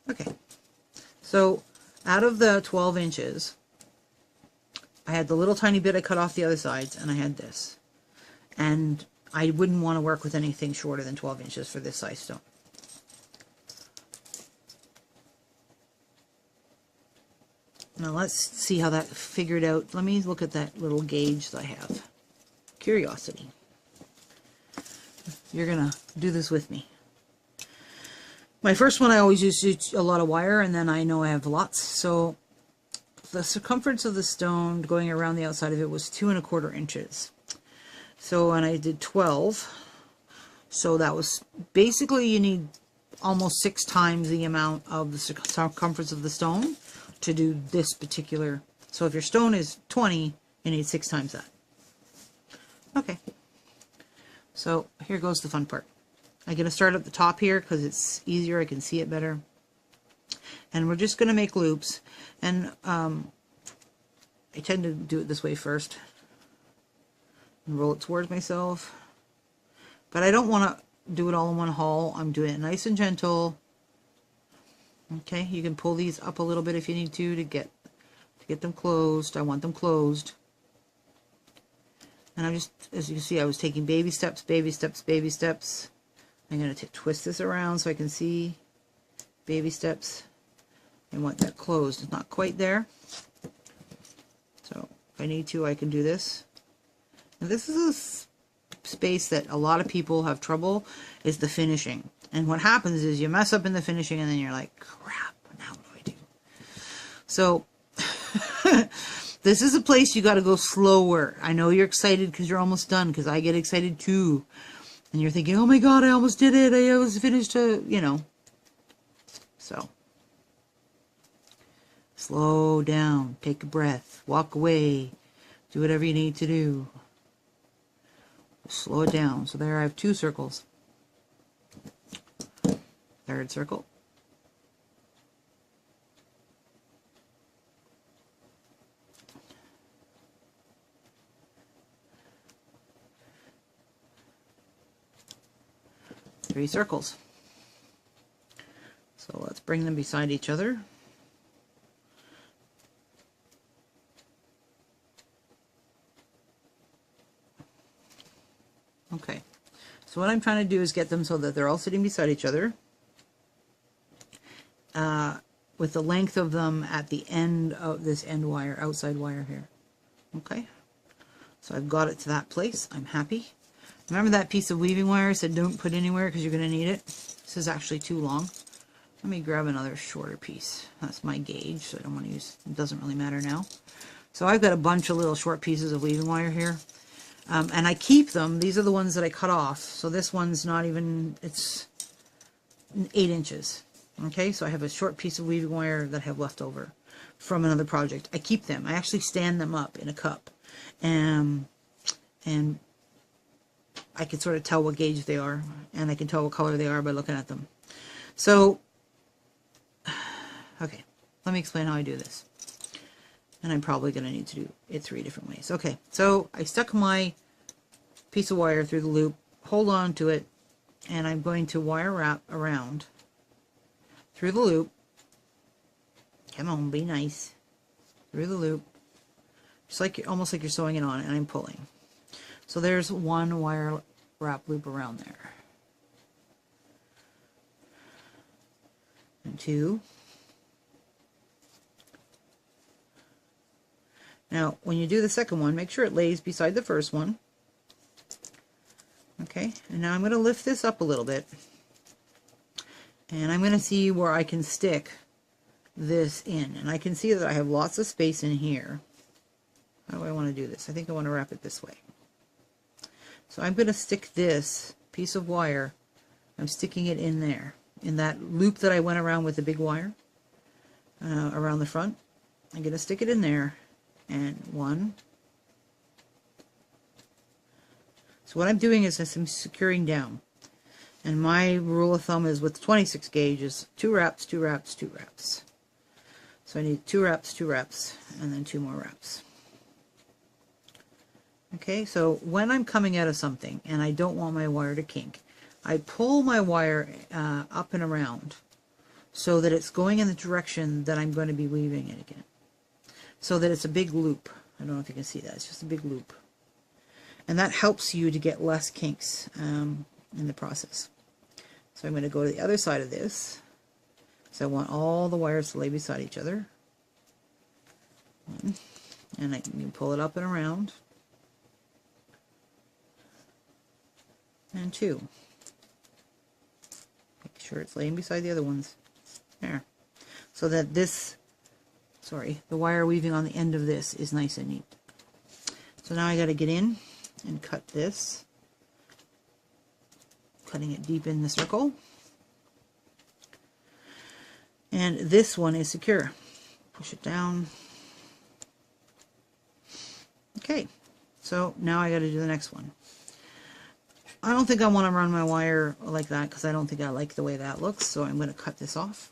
Okay, so out of the 12 inches, I had the little tiny bit I cut off the other sides, and I had this. And I wouldn't want to work with anything shorter than 12 inches for this size stone. Now let's see how that figured out. Let me look at that little gauge that I have. Curiosity. You're going to do this with me. My first one I always use a lot of wire, and then I know I have lots. So the circumference of the stone going around the outside of it was 2¼ inches. So, and I did 12. So that was basically, you need almost 6 times the amount of the circumference of the stone to do this particular. So if your stone is 20, you need 6 times that. Okay. So here goes the fun part. I'm going to start at the top here because it's easier. I can see it better. And we're just going to make loops. And I tend to do it this way first. And roll it towards myself. But I don't want to do it all in one haul. I'm doing it nice and gentle. Okay, you can pull these up a little bit if you need to get them closed. I want them closed. And I'm just, as you can see, I was taking baby steps, baby steps, baby steps. I'm going to twist this around so I can see baby steps. I want that closed. It's not quite there. So if I need to, I can do this. And this is a space that a lot of people have trouble, is the finishing. And what happens is you mess up in the finishing, and then you're like, crap, now what do I do? So this is a place you got to go slower. I know you're excited because you're almost done, because I get excited too. And you're thinking, oh my God, I almost did it. I almost finished, you know. So, slow down, take a breath, walk away, do whatever you need to do. Slow it down. So there I have 2 circles. Third circle. Three circles. So let's bring them beside each other. Okay, so what I'm trying to do is get them so that they're all sitting beside each other, with the length of them at the end of this end wire, outside wire here. Okay, so I've got it to that place. I'm happy. Remember that piece of weaving wire I said don't put anywhere because you're going to need it? This is actually too long. Let me grab another shorter piece. That's my gauge, so I don't want to use, it doesn't really matter now. So I've got a bunch of little short pieces of weaving wire here. And I keep them. These are the ones that I cut off. So this one's not even, it's 8 inches. Okay, so I have a short piece of weaving wire that I have left over from another project. I keep them. I actually stand them up in a cup. And I can sort of tell what gauge they are, and I can tell what color they are by looking at them. So, okay, let me explain how I do this. And I'm probably going to need to do it 3 different ways. Okay, so I stuck my piece of wire through the loop, hold on to it, and I'm going to wire wrap around through the loop. Come on, be nice. Through the loop. Just like, almost like you're sewing it on, and I'm pulling. So there's 1 wire wrap loop around there. And 2. Now, when you do the second one, make sure it lays beside the first one. Okay, and now I'm going to lift this up a little bit. And I'm going to see where I can stick this in. And I can see that I have lots of space in here. How do I want to do this? I think I want to wrap it this way. So I'm going to stick this piece of wire, I'm sticking it in there, in that loop that I went around with the big wire, around the front. I'm going to stick it in there, and 1. So what I'm doing is I'm securing down. And my rule of thumb is with 26 gauge is 2 wraps, 2 wraps, 2 wraps. So I need 2 wraps, 2 wraps, and then 2 more wraps. Okay, so when I'm coming out of something and I don't want my wire to kink, I pull my wire up and around so that it's going in the direction that I'm going to be weaving it again. So that it's a big loop. I don't know if you can see that. It's just a big loop. And that helps you to get less kinks in the process. So I'm going to go to the other side of this. So I want all the wires to lay beside each other. 1. And I can pull it up and around. And 2. Make sure it's laying beside the other ones. There. So that this, sorry, the wire weaving on the end of this is nice and neat. So now I got to get in and cut this. Cutting it deep in the circle. And this one is secure. Push it down. Okay. So now I got to do the next one. I don't think I want to run my wire like that because I don't think I like the way that looks. So I'm going to cut this off.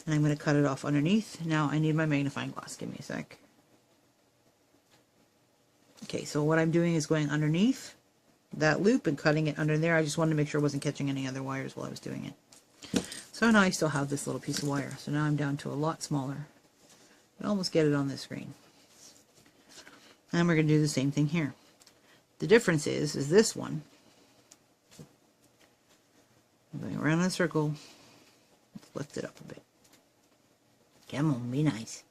And I'm going to cut it off underneath. Now I need my magnifying glass. Give me a sec. Okay, so what I'm doing is going underneath that loop and cutting it under there. I just wanted to make sure I wasn't catching any other wires while I was doing it. So now I still have this little piece of wire. So now I'm down to a lot smaller. I can almost get it on this screen. And we're going to do the same thing here. The difference is this one. I'm going around in a circle. Let's lift it up a bit. Come on, be nice.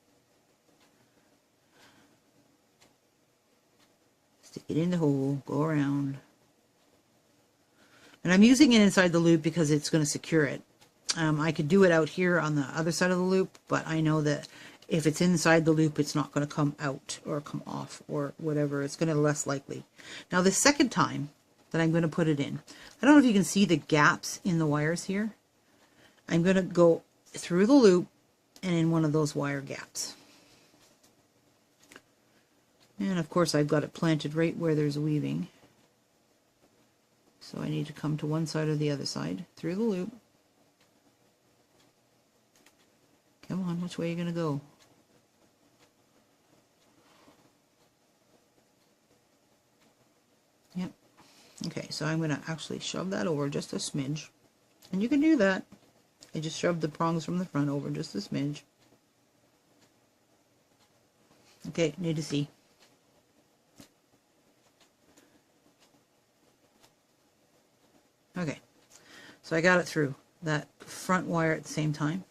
Stick it in the hole, go around. And I'm using it inside the loop because it's going to secure it. I could do it out here on the other side of the loop, but I know that if it's inside the loop, it's not going to come out or come off or whatever. It's going to be less likely. Now, the second time, that I'm going to put it in. I don't know if you can see the gaps in the wires here. I'm going to go through the loop and in one of those wire gaps. And of course I've got it planted right where there's weaving. So I need to come to one side or the other side through the loop. Come on, which way are you going to go? Yep. Okay, so I'm going to actually shove that over just a smidge. And you can do that. I just shoved the prongs from the front over just a smidge. Okay, need to see. Okay, so I got it through that front wire at the same time.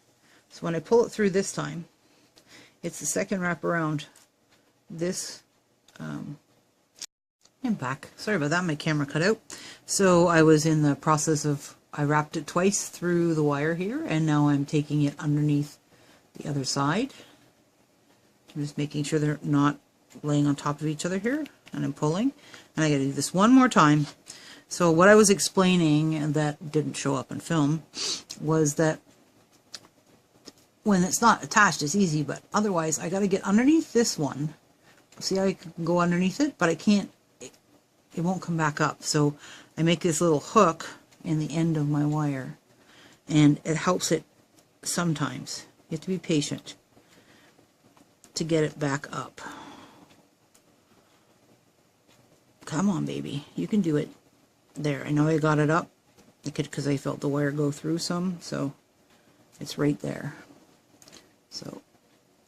So when I pull it through this time, it's the second wrap around this. I'm back. Sorry about that, my camera cut out. So I was in the process of, I wrapped it twice through the wire here, and now I'm taking it underneath the other side. I'm just making sure they're not laying on top of each other here, and I'm pulling. And I gotta do this one more time. So what I was explaining that didn't show up in film was that when it's not attached, it's easy, but otherwise I got to get underneath this one. See how I can go underneath it, but I can't, it won't come back up. So I make this little hook in the end of my wire, and it helps it sometimes. You have to be patient to get it back up. Come on, baby, you can do it. There, I know I got it up because I felt the wire go through some, so it's right there. So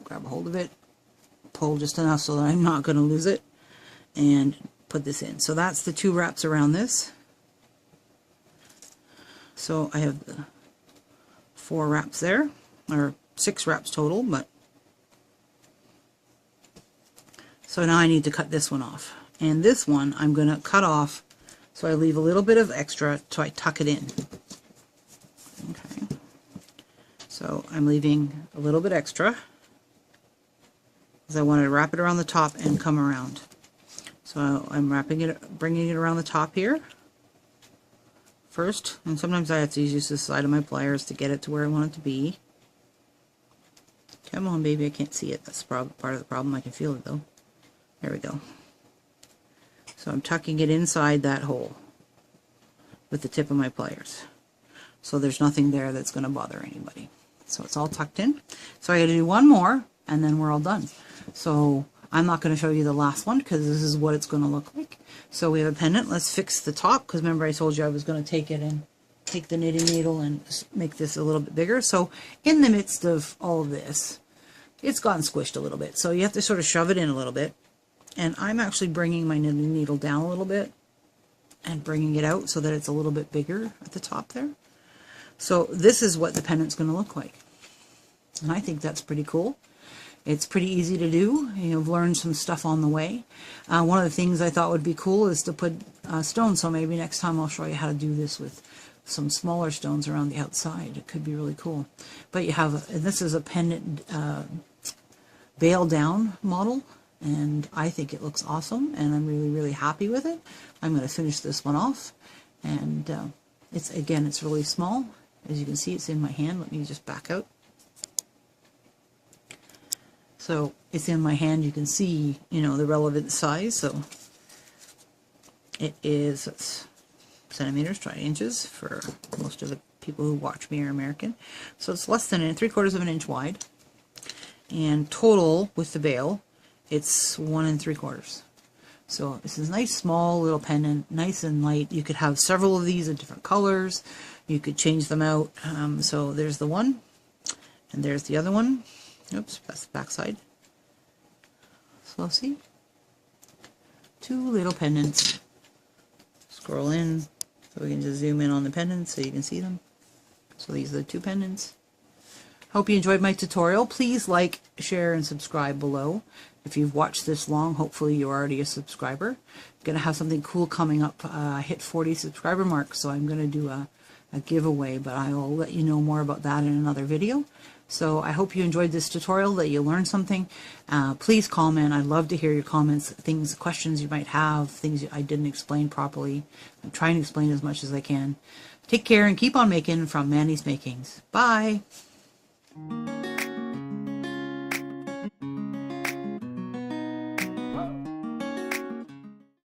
grab a hold of it, pull just enough so that I'm not going to lose it, and put this in. So that's the 2 wraps around this. So I have the 4 wraps there, or 6 wraps total, but so now I need to cut this one off. And this one I'm going to cut off, so I leave a little bit of extra, so I tuck it in. Okay. So I'm leaving a little bit extra because I want to wrap it around the top and come around. So I'm wrapping it, bringing it around the top here first, and sometimes I have to use the side of my pliers to get it to where I want it to be. Come on, baby, I can't see it. That's part of the problem. I can feel it though. There we go. So I'm tucking it inside that hole with the tip of my pliers. So there's nothing there that's going to bother anybody. So it's all tucked in. So I got to do one more, and then we're all done. So I'm not going to show you the last one because this is what it's going to look like. So we have a pendant. Let's fix the top, because remember I told you I was going to take it and take the knitting needle and make this a little bit bigger. So in the midst of all of this, it's gotten squished a little bit. So you have to sort of shove it in a little bit. And I'm actually bringing my knitting needle down a little bit and bringing it out so that it's a little bit bigger at the top there. So this is what the pendant's going to look like. And I think that's pretty cool. It's pretty easy to do. You've learned some stuff on the way. One of the things I thought would be cool is to put stones. So maybe next time I'll show you how to do this with some smaller stones around the outside. It could be really cool. But you have, and this is a pendant bail down model. And I think it looks awesome, and I'm really, really happy with it. I'm going to finish this one off, and it's really small. As you can see, it's in my hand. Let me just back out. So it's in my hand. You can see, the relevant size. So it is centimeters, try inches for most of the people who watch me are American. So it's less than 3/4 of an inch wide, and total with the bail, it's 1 3/4. So this is a nice small little pendant, nice and light. You could have several of these in different colors. You could change them out. So there's the one, and there's the other one. Oops, that's the back side. So see, 2 little pendants. Scroll in so we can just zoom in on the pendants so you can see them. So these are the 2 pendants. Hope you enjoyed my tutorial. Please like, share, and subscribe below. If you've watched this long, hopefully you're already a subscriber. I'm going to have something cool coming up. Hit 40 subscriber mark, so I'm going to do a giveaway, but I will let you know more about that in another video. So I hope you enjoyed this tutorial, that you learned something. Please comment. I'd love to hear your comments, things, questions you might have, things I didn't explain properly. I'm trying to explain as much as I can. Take care and keep on making from Manny's Makings. Bye!